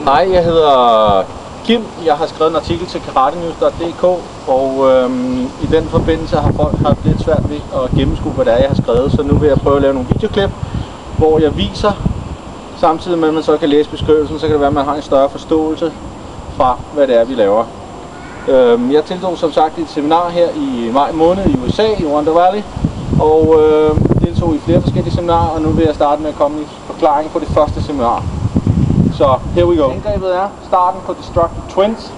Hej, jeg hedder Kim. Jeg har skrevet en artikel til karatenews.dk, og i den forbindelse har folk haft lidt svært ved at gennemskue, hvad det er, jeg har skrevet. Så nu vil jeg prøve at lave nogle videoklip, hvor jeg viser, samtidig med at man så kan læse beskrivelsen, så kan det være, at man har en større forståelse fra, hvad det er, vi laver. Jeg deltog som sagt i et seminar her i maj måned i USA, i Wonder Valley, og deltog i flere forskellige seminarer, og nu vil jeg starte med at komme i forklaring på det første seminar. Så here we go. Angrebet er starten på Destructive Twins.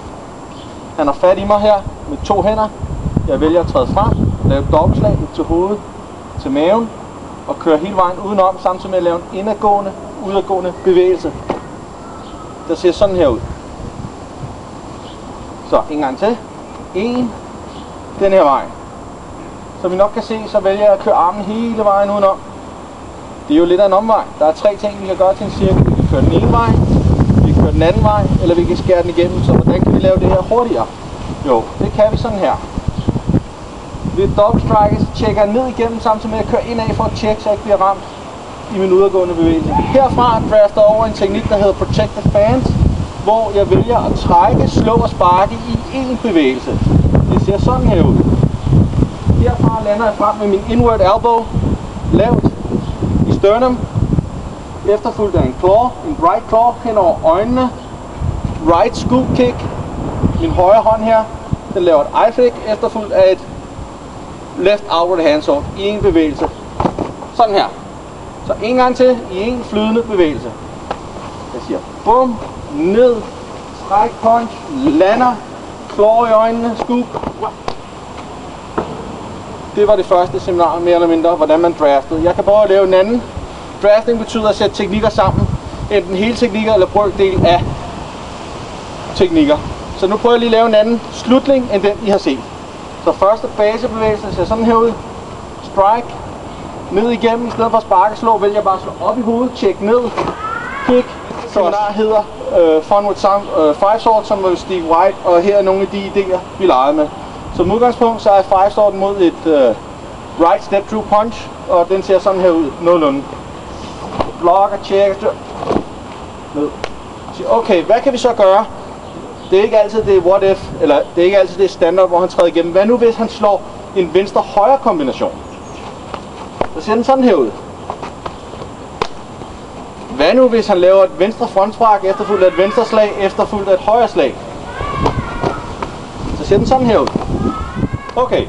Han har fat i mig her med 2 hænder. Jeg vælger at træde frem, lave et dobbeltslag til hovedet, til maven, og køre hele vejen udenom, samtidig med at lave en indadgående, udadgående bevægelse. Der ser sådan her ud. Så en gang til. 1. Den her vej. Som I nok kan se, så vælger jeg at køre armen hele vejen udenom. Det er jo lidt af en omvej. Der er 3 ting, vi kan gøre til en cirkel. Vi kan køre den ene vej, vi kan køre den anden vej, eller vi kan skære den igennem. Så hvordan kan vi lave det her hurtigere? Jo, det kan vi sådan her. Ved dobbeltstrike, så tjekker jeg ned igennem, samtidig med at køre indad for at tjekke, så jeg ikke bliver ramt i min udadgående bevægelse. Herfra drafter jeg over en teknik, der hedder Protected Fans, hvor jeg vælger at trække, slå og sparke i én bevægelse. Det ser sådan her ud. Herfra lander jeg frem med min inward elbow, lavt i sternum, efterfulgt af en claw, en right claw hen over øjnene, right scoop kick, min højre hånd her, den laver et eye flick, efterfulgt af et left outward handsword i en bevægelse. Sådan her. Så en gang til i en flydende bevægelse. Jeg siger bum, ned, træk punch, lander, claw i øjnene, scoop. Det var det første seminar, mere eller mindre, hvordan man draftede. Jeg kan prøve at lave en anden. Drafting betyder at sætte teknikker sammen. Enten hele teknikker eller brøkdel af teknikker. Så nu prøver jeg lige at lave en anden slutning, end den I har set. Så første basebevægelse ser sådan her ud. Strike. Ned igennem. I stedet for at sparke og slå, vælger jeg bare at slå op i hovedet. Check ned. Kick. Seminar hedder Fun with Five Swords, som var Steve White. Og her er nogle af de idéer, vi legede med. Som udgangspunkt så er Five Sword mod et right step through punch. Og den ser sådan her ud. Nogenlunde. Blokker, tjekker. Ned. Okay, hvad kan vi så gøre? Det er ikke altid det what if, eller det er ikke altid det standard, hvor han træder igennem. Hvad nu hvis han slår en venstre-højre kombination? Så ser den sådan her ud. Hvad nu hvis han laver et venstre frontspark efterfulgt af et venstre slag efterfulgt af et højre slag? Så ser den sådan her ud. Okay.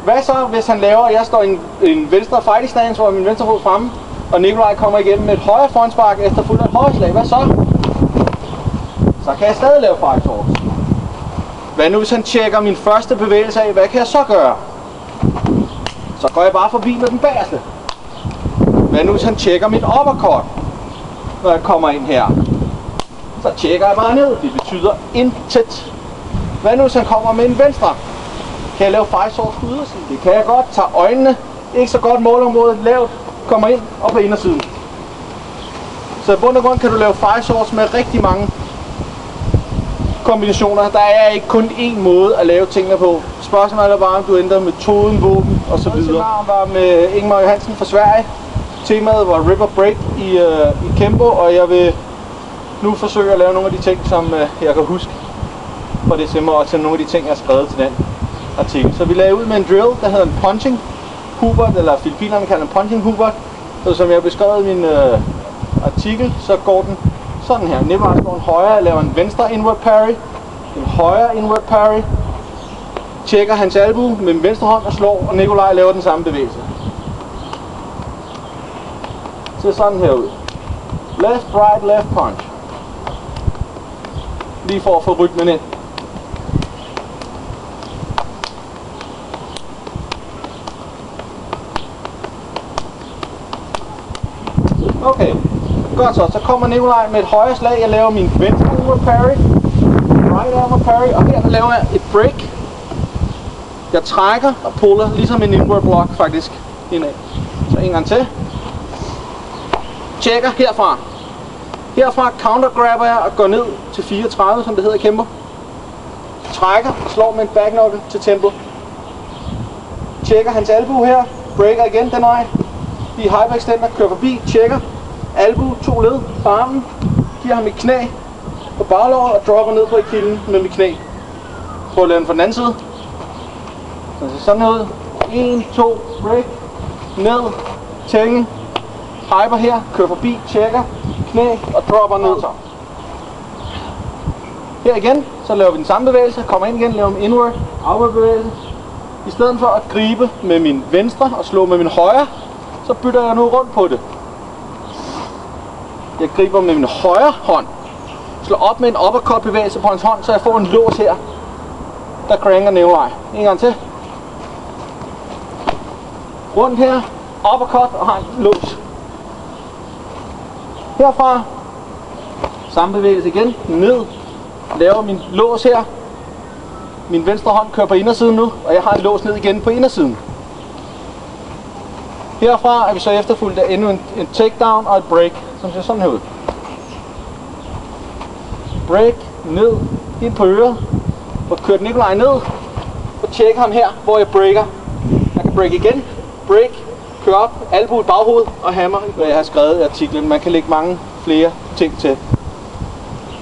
Hvad så hvis han laver, jeg står i en venstre fighting stance, hvor min venstre fod fremme, og Nikolaj kommer igennem med et højre frontspark efterfulgt af et højre slag? Hvad så? Så kan jeg stadig lave five swords. Hvad nu hvis han tjekker min første bevægelse af? Hvad kan jeg så gøre? Så går jeg bare forbi med den bagerste. Hvad nu hvis han tjekker mit uppercut, når jeg kommer ind her? Så tjekker jeg bare ned. Det betyder intet. Hvad nu hvis han kommer med en venstre? Kan jeg lave five swords på ydersiden? Det kan jeg godt. Tag øjnene. Ikke så godt målområdet lavt. Kommer ind og på indersiden. Så i bund og grund kan du lave five swords med rigtig mange kombinationer. Der er ikke kun én måde at lave tingene på. Spørgsmålet er bare, om du ændrer metoden, våben og så videre. Det var med Ingmar Johansen fra Sverige. Temaet var Rip or Break i Kempo, og jeg vil nu forsøge at lave nogle af de ting, som jeg kan huske fra det seminar, og til nogle af de ting, jeg har skrevet til den artikel. Så vi lagde ud med en drill, der hedder en punching hubert, eller filippinerne kalder en punching hubert. Så som jeg har beskrevet i min artikel, så går den sådan her. Nikolaj slår en højre, jeg laver en venstre inward parry, en højre inward parry, tjekker hans albue med min venstre hånd og slår, og Nikolaj laver den samme bevægelse. Ser sådan her ud. Left, right, left punch. Lige for at få rytmen ind. Okay, godt så kommer Nikolaj med et højre slag. Jeg laver min venstre inward parry, right arm parry, og her laver jeg et break. Jeg trækker og puller, ligesom en inward block faktisk, indad. Så en gang til. Tjekker herfra. Herfra countergrabber jeg og går ned til 34, som det hedder i Kempo. Trækker og slår med en back knuckle til tempo. Tjekker hans albue her, breaker igen den vej. I hyperextender, kører forbi, tjekker. Albue, 2 led på armen, giver ham et knæ, på baglåret og dropper ned på kilden med mit knæ. Prøv at lave den fra den anden side. Så det ser sådan ud. 1, 2, break, ned, tænge, hyper her, kører forbi, tjekker, knæ og dropper ned. Her igen, så laver vi den samme bevægelse, kommer ind igen, laver en inward, outward bevægelse. I stedet for at gribe med min venstre og slå med min højre, så bytter jeg nu rundt på det. Jeg griber med min højre hånd, slår op med en uppercut bevægelse på hans hånd, så jeg får en lås her, der cranker nævevej. En gang til. Rundt her, uppercut og har en lås. Herfra, samme bevægelse igen, ned, laver min lås her. Min venstre hånd kører på indersiden nu, og jeg har en lås ned igen på indersiden. Herfra er vi så efterfulgt af endnu en takedown og et break, som ser sådan her ud. Break, ned, ind på øret, og kører Nikolaj ned, og tjekker ham her, hvor jeg breaker. Jeg kan break igen, break, køre op, albue i baghovedet og hammer, hvad jeg har skrevet i artiklen. Man kan lægge mange flere ting til.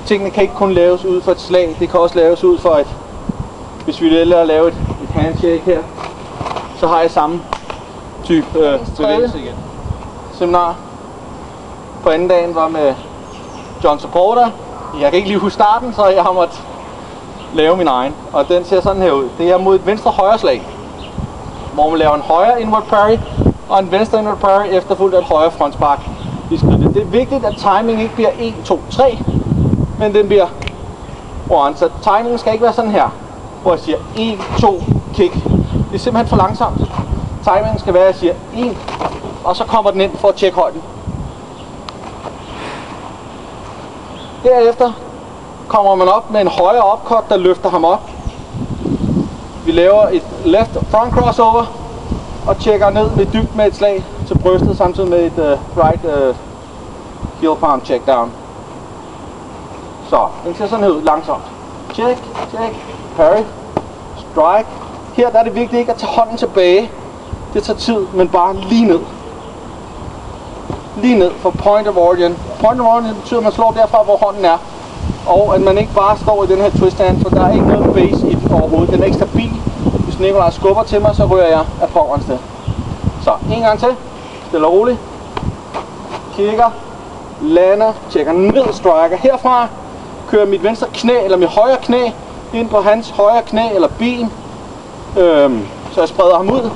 Tingene kan ikke kun laves ud for et slag, det kan også laves ud for et, hvis vi vælger at lave et handshake her, så har jeg samme type bevægelse igen. Seminar på anden dagen var med John Supporter. Jeg kan ikke lige huske starten, så jeg har måttet lave min egen. Og den ser sådan her ud. Det er mod et venstre-højre slag, hvor man laver en højre inward parry og en venstre inward parry efterfulgt af et højre frontspark i skridtet. Det er vigtigt, at timing ikke bliver 1, 2, 3, men den bliver one. Så timingen skal ikke være sådan her, hvor jeg siger 1, 2, kick. Det er simpelthen for langsomt. Timingen skal være, at jeg siger 1, og så kommer den ind for at tjekke højden. Derefter kommer man op med en højre upcut, der løfter ham op. Vi laver et left front crossover og tjekker ned med dybt med et slag til brystet, samtidig med et right heel palm check down. Så, den ser sådan her ud langsomt. Check, check, parry, strike. Her der er det vigtigt ikke at tage hånden tilbage. Det tager tid, men bare lige ned. Lige ned for point of origin. Point of origin betyder, at man slår derfra, hvor hånden er. Og at man ikke bare står i den her twist hand, for der er ikke noget base i den overhovedet. Den er ikke stabil. Hvis Nikolaj skubber til mig, så ryger jeg af poweren sted. Så, en gang til. Stille og roligt. Kigger. Lander. Tjekker ned. Striker. Herfra kører mit venstre knæ, eller mit højre knæ, ind på hans højre knæ eller ben. Så jeg spreder ham ud.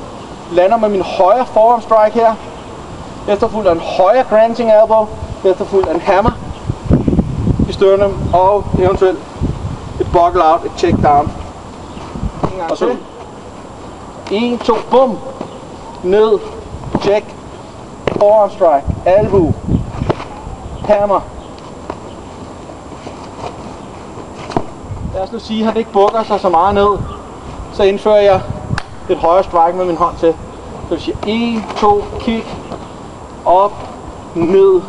Lander med min højre forearm strike her. Efterfulgt af en højre granting elbow. Efterfulgt af en hammer i sternum. Og eventuelt et buckle out, et check down. Og så 1, 2, bum. Ned. Check. Forearm strike. Elbow. Hammer. Lad os nu sige, at han ikke bukker sig så meget ned. Så indfører jeg et højre strike med min hånd til. Så vil sige 1, 2, kick. Op, ned.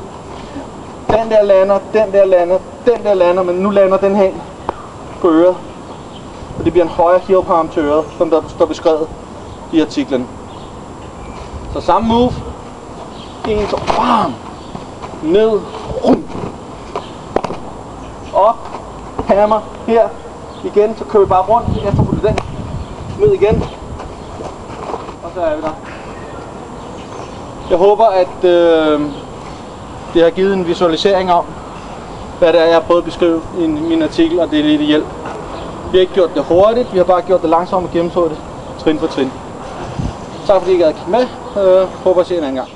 Den der lander, den der lander, den der lander, men nu lander den her på øret. Og det bliver en højre heel palm til øret, som der står beskrevet i artiklen. Så samme move. 1, 2, bam. Ned, rum. Op, hammer, her. Igen, så kører vi bare rundt, efterfulgt den. Ned igen. Og så er vi der. Jeg håber, at det har givet en visualisering om, hvad det er, jeg har prøvet at beskrive i min artikel, og det er lidt hjælp. Vi har ikke gjort det hurtigt, vi har bare gjort det langsomt og gennemført det trin for trin. Tak fordi I gad at kigge med. Håber at se en anden gang.